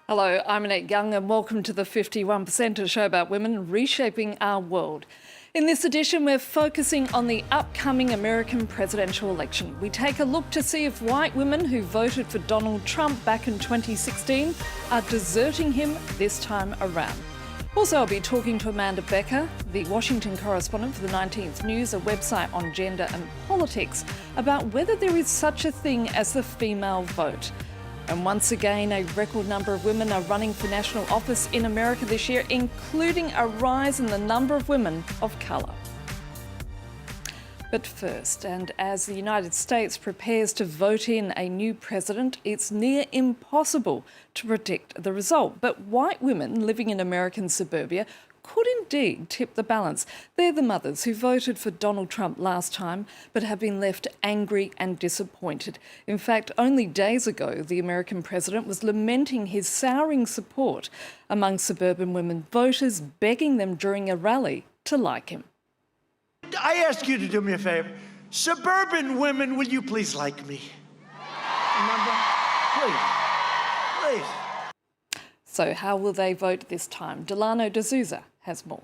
Hello, I'm Annette Young and welcome to the 51%, a show about women reshaping our world. In this edition, we're focusing on the upcoming American presidential election. We take a look to see if white women who voted for Donald Trump back in 2016 are deserting him this time around. Also, I'll be talking to Amanda Becker, the Washington correspondent for the 19th News, a website on gender and politics, about whether there is such a thing as the female vote. And once again, a record number of women are running for national office in America this year, including a rise in the number of women of colour. But first, and as the United States prepares to vote in a new president, it's near impossible to predict the result. But white women living in American suburbia could indeed tip the balance. They're the mothers who voted for Donald Trump last time, but have been left angry and disappointed. In fact, only days ago, the American president was lamenting his souring support among suburban women voters, begging them during a rally to like him. I ask you to do me a favor. Suburban women, will you please like me? Remember? Please. So how will they vote this time? Delano D'Souza has more.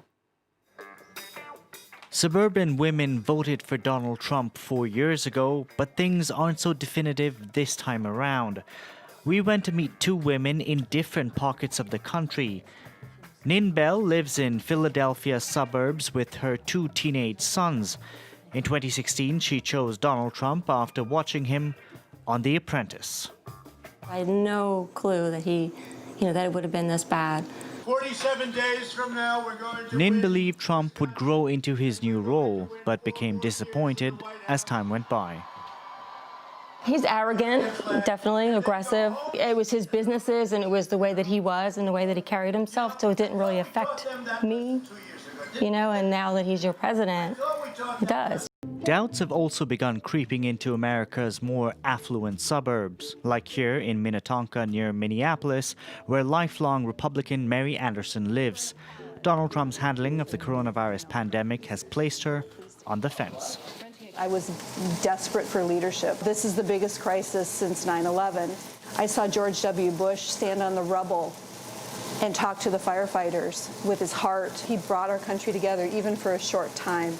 Suburban women voted for Donald Trump 4 years ago, but things aren't so definitive this time around. We went to meet two women in different pockets of the country. Nin Bell lives in Philadelphia's suburbs with her two teenage sons. In 2016, she chose Donald Trump after watching him on The Apprentice. I had no clue that that it would have been this bad. 47 days from now, we're going to Nin believed Trump would grow into his new role, but became disappointed as time went by. He's arrogant, definitely aggressive. It was his businesses and it was the way that he was and the way that he carried himself, so it didn't really affect me, and now that he's your president, it does. Doubts have also begun creeping into America's more affluent suburbs, like here in Minnetonka near Minneapolis, where lifelong Republican Mary Anderson lives. Donald Trump's handling of the coronavirus pandemic has placed her on the fence. I was desperate for leadership. This is the biggest crisis since 9/11. I saw George W. Bush stand on the rubble and talk to the firefighters with his heart. He brought our country together even for a short time.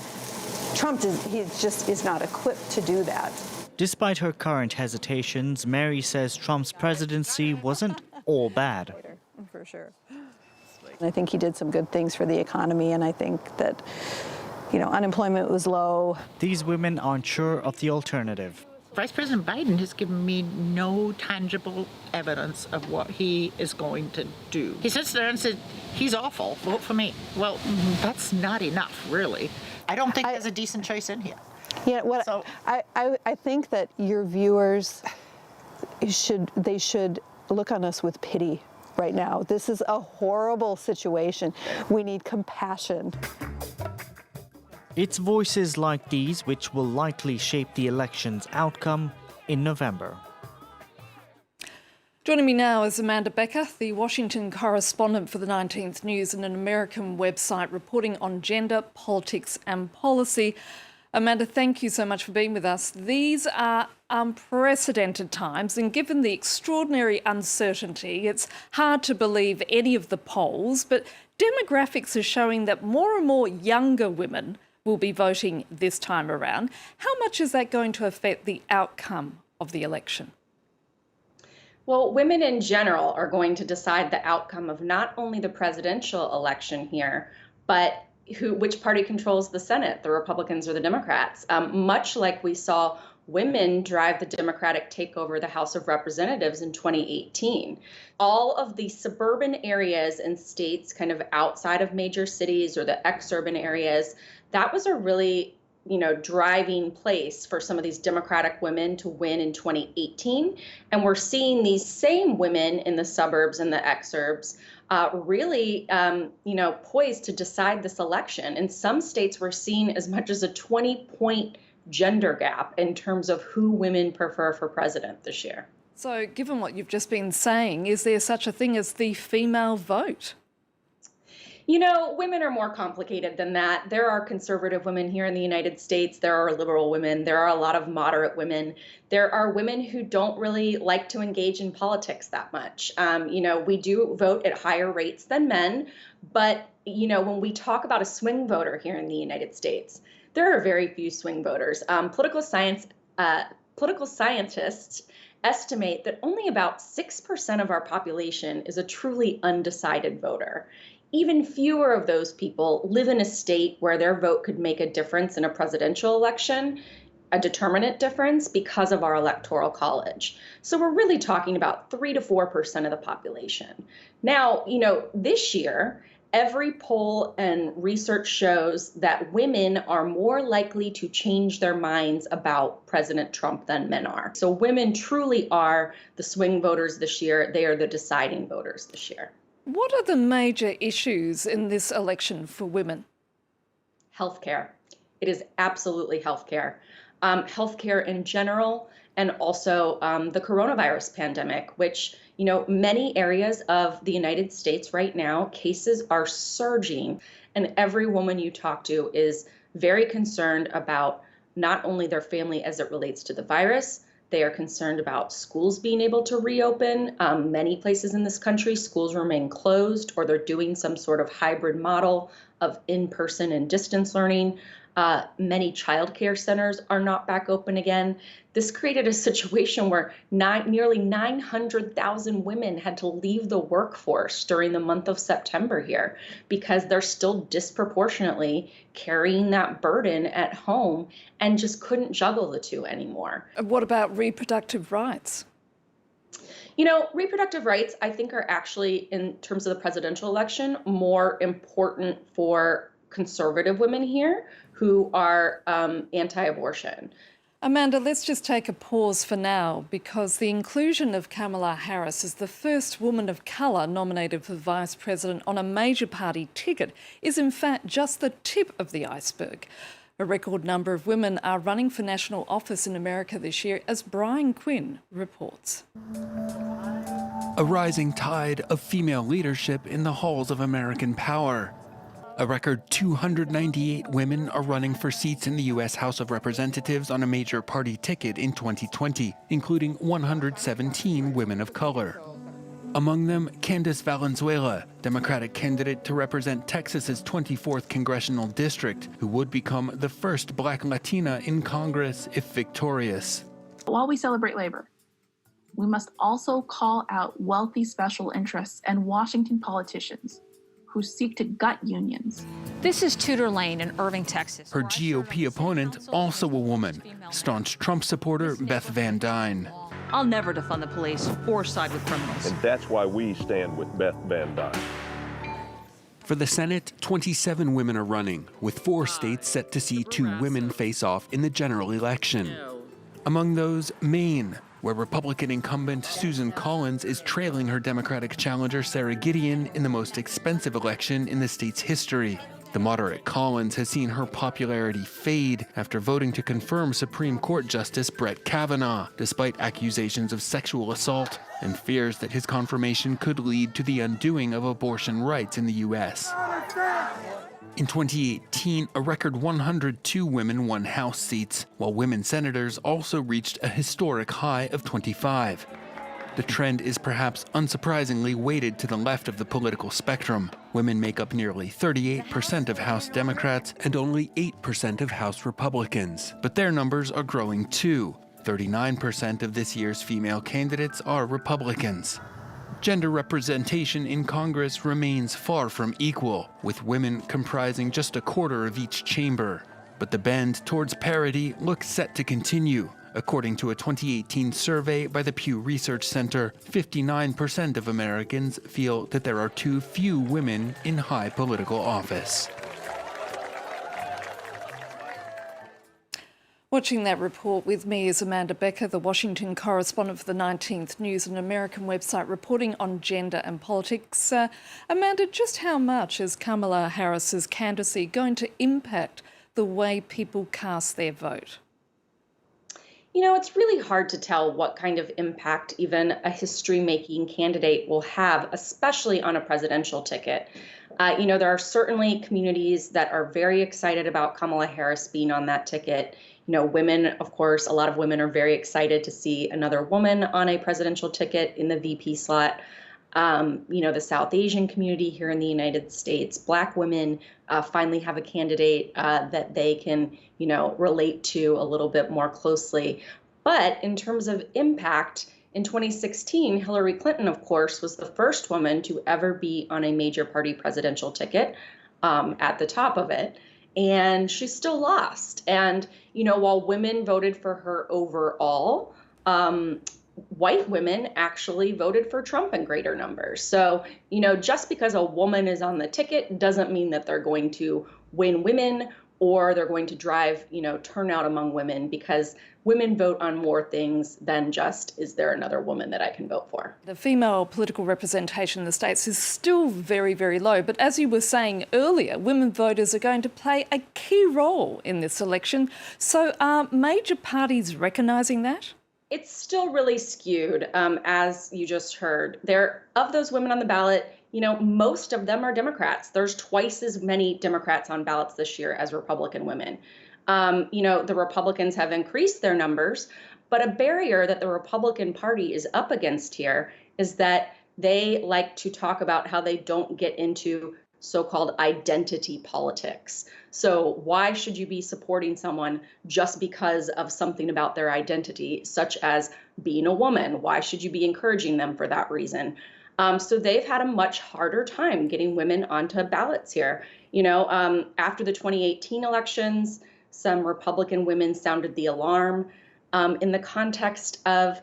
Trump just is not equipped to do that. Despite her current hesitations, Mary says Trump's presidency wasn't all bad. For sure. I think he did some good things for the economy, and I think that unemployment was low. These women aren't sure of the alternative. Vice President Biden has given me no tangible evidence of what he is going to do. He sits there and said, he's awful, vote for me. Well, that's not enough, really. I don't think there's a decent choice in here. I think that your viewers should look on us with pity right now. This is a horrible situation. We need compassion. It's voices like these which will likely shape the election's outcome in November. Joining me now is Amanda Becker, the Washington correspondent for the 19th News and an American website reporting on gender, politics and policy. Amanda, thank you so much for being with us. These are unprecedented times, and given the extraordinary uncertainty, it's hard to believe any of the polls, but demographics are showing that more and more younger women will be voting this time around. How much is that going to affect the outcome of the election? Well, women in general are going to decide the outcome of not only the presidential election here, but which party controls the Senate, the Republicans or the Democrats. Much like we saw women drive the Democratic takeover of the House of Representatives in 2018. All of the suburban areas and states kind of outside of major cities or the exurban areas, that was a really driving place for some of these Democratic women to win in 2018. And we're seeing these same women in the suburbs and the exurbs really, poised to decide this election. In some states, we're seeing as much as a 20-point gender gap in terms of who women prefer for president this year. So given what you've just been saying, is there such a thing as the female vote? You know, women are more complicated than that. There are conservative women here in the United States. There are liberal women. There are a lot of moderate women. There are women who don't really like to engage in politics that much. We do vote at higher rates than men. But, when we talk about a swing voter here in the United States, there are very few swing voters. Political scientists estimate that only about 6% of our population is a truly undecided voter. Even fewer of those people live in a state where their vote could make a difference in a presidential election, a determinate difference because of our electoral college. So we're really talking about 3 to 4% of the population. Now, this year, every poll and research shows that women are more likely to change their minds about President Trump than men are. So women truly are the swing voters this year. They are the deciding voters this year. What are the major issues in this election for women? Healthcare. It is absolutely healthcare. Healthcare in general, and also the coronavirus pandemic, which, many areas of the United States right now, cases are surging. And every woman you talk to is very concerned about not only their family as it relates to the virus. They are concerned about schools being able to reopen. Many places in this country, schools remain closed, or they're doing some sort of hybrid model of in-person and distance learning. Many childcare centers are not back open again. This created a situation where nearly 900,000 women had to leave the workforce during the month of September here because they're still disproportionately carrying that burden at home and just couldn't juggle the two anymore. What about reproductive rights? Reproductive rights, I think, are actually, in terms of the presidential election, more important for conservative women here who are anti-abortion. Amanda, let's just take a pause for now, because the inclusion of Kamala Harris as the first woman of colour nominated for vice president on a major party ticket is in fact just the tip of the iceberg. A record number of women are running for national office in America this year, as Brian Quinn reports. A rising tide of female leadership in the halls of American power. A record 298 women are running for seats in the U.S. House of Representatives on a major party ticket in 2020, including 117 women of color. Among them, Candace Valenzuela, Democratic candidate to represent Texas's 24th congressional district, who would become the first Black Latina in Congress if victorious. While we celebrate labor, we must also call out wealthy special interests and Washington politicians who seek to gut unions. This is Tudor Lane in Irving, Texas. Her GOP opponent, also a woman, staunch Trump supporter Beth Van Dyne. I'll never defund the police or side with criminals. And that's why we stand with Beth Van Dyne. For the Senate, 27 women are running, with 4 states set to see 2 women face off in the general election. Among those, Maine, where Republican incumbent Susan Collins is trailing her Democratic challenger Sarah Gideon in the most expensive election in the state's history. The moderate Collins has seen her popularity fade after voting to confirm Supreme Court Justice Brett Kavanaugh, despite accusations of sexual assault, and fears that his confirmation could lead to the undoing of abortion rights in the U.S. In 2018, a record 102 women won House seats, while women senators also reached a historic high of 25. The trend is perhaps unsurprisingly weighted to the left of the political spectrum. Women make up nearly 38% of House Democrats and only 8% of House Republicans. But their numbers are growing too. 39% of this year's female candidates are Republicans. Gender representation in Congress remains far from equal, with women comprising just a quarter of each chamber. But the bend towards parity looks set to continue. According to a 2018 survey by the Pew Research Center, 59% of Americans feel that there are too few women in high political office. Watching that report with me is Amanda Becker, the Washington correspondent for the 19th News, an American website reporting on gender and politics. Amanda, just how much is Kamala Harris's candidacy going to impact the way people cast their vote? It's really hard to tell what kind of impact even a history-making candidate will have, especially on a presidential ticket. There are certainly communities that are very excited about Kamala Harris being on that ticket. Women, of course, a lot of women are very excited to see another woman on a presidential ticket in the VP slot. The South Asian community here in the United States, Black women finally have a candidate that they can, relate to a little bit more closely. But in terms of impact, in 2016, Hillary Clinton, of course, was the first woman to ever be on a major party presidential ticket at the top of it. And she still lost. And, while women voted for her overall, white women actually voted for Trump in greater numbers. So, just because a woman is on the ticket doesn't mean that they're going to win women or they're going to drive, turnout among women, because women vote on more things than just, is there another woman that I can vote for? The female political representation in the States is still very, very low. But as you were saying earlier, women voters are going to play a key role in this election. So are major parties recognising that? It's still really skewed, as you just heard. Of those women on the ballot, most of them are Democrats. There's twice as many Democrats on ballots this year as Republican women. The Republicans have increased their numbers, but a barrier that the Republican Party is up against here is that they like to talk about how they don't get into so-called identity politics. So why should you be supporting someone just because of something about their identity, such as being a woman? Why should you be encouraging them for that reason? So they've had a much harder time getting women onto ballots here. After the 2018 elections, some Republican women sounded the alarm in the context of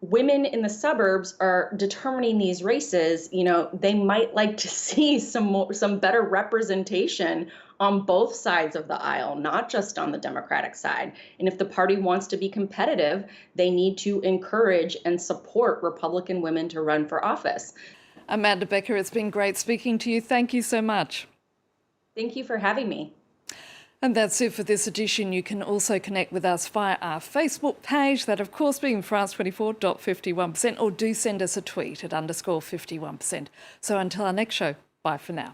women in the suburbs are determining these races. They might like to see some better representation on both sides of the aisle, not just on the Democratic side. And if the party wants to be competitive, they need to encourage and support Republican women to run for office. Amanda Becker, it's been great speaking to you. Thank you so much. Thank you for having me. And that's it for this edition. You can also connect with us via our Facebook page, that of course being France24.51%, or do send us a tweet at _51%. So until our next show, bye for now.